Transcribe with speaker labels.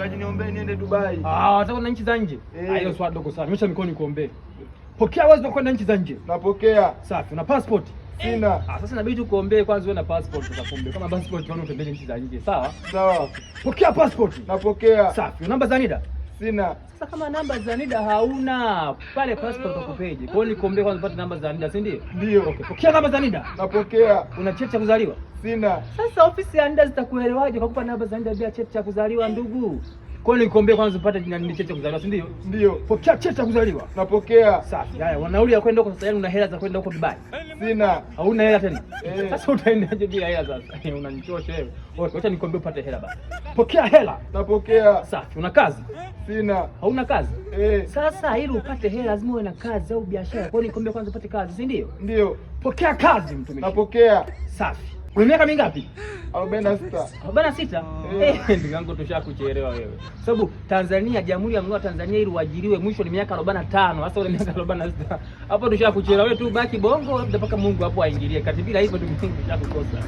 Speaker 1: mchungaji, niombe niende Dubai.
Speaker 2: Unataka kwenda nchi za nje? Hiyo swali dogo sana. Nyosha mikono nikuombe. Pokea uwezo wa kwenda nchi za nje.
Speaker 1: Napokea.
Speaker 2: Safi. Una passport?
Speaker 1: Sina.
Speaker 2: Sasa inabidi tukuombee kwanza uwe na passport utakuombe. Kama passport unaona utembee nchi za nje. Sawa?
Speaker 1: Sawa.
Speaker 2: Pokea passport.
Speaker 1: Napokea.
Speaker 2: Safi. Namba za NIDA?
Speaker 1: Sina.
Speaker 2: Sasa kama namba za NIDA hauna, pale passport utakupeje? Kwa hiyo nikuombee kwanza upate namba za NIDA, si ndio?
Speaker 1: Ndio.
Speaker 2: Okay. Pokea namba za NIDA.
Speaker 1: Napokea.
Speaker 2: Una cheti cha kuzaliwa?
Speaker 1: Sina.
Speaker 2: Sasa ofisi ya NIDA zitakuelewaje kukupa namba za NIDA bila cheti cha kuzaliwa ndugu? Kwa hiyo nikuombee kwanza upate cheti cha kuzaliwa, si ndio?
Speaker 1: Ndio.
Speaker 2: Pokea cheti cha kuzaliwa.
Speaker 1: Napokea.
Speaker 2: Safi. Haya, wanauli ya kwenda huko sasa, una hela za kwenda huko Dubai?
Speaker 1: Sina.
Speaker 2: Hauna hela tena?
Speaker 1: Sasa
Speaker 2: utaendaje bila hela sasa? Unanichosha wewe. Wacha nikwambie upate hela basi. Pokea hela.
Speaker 1: Napokea.
Speaker 2: Safi. Una kazi?
Speaker 1: Sina.
Speaker 2: Hauna kazi?
Speaker 1: Sasa
Speaker 2: ili upate hela lazima uwe na kazi au biashara. Kwa hiyo nikwambie kwanza upate kazi, si ndio?
Speaker 1: Ndio.
Speaker 2: Pokea kazi mtumishi.
Speaker 1: Napokea.
Speaker 2: Safi. Una miaka mingapi?
Speaker 1: 46.
Speaker 2: 46? Ndugu yangu tushakuchelewa wewe. Sababu Tanzania, Jamhuri ya Muungano wa Tanzania ili uajiriwe mwisho ni miaka 45. Sasa una miaka 46. Hapo tushakuchelewa wewe, tu baki bongo labda mpaka Mungu hapo aingilie. Kati bila hivyo tushakukosa.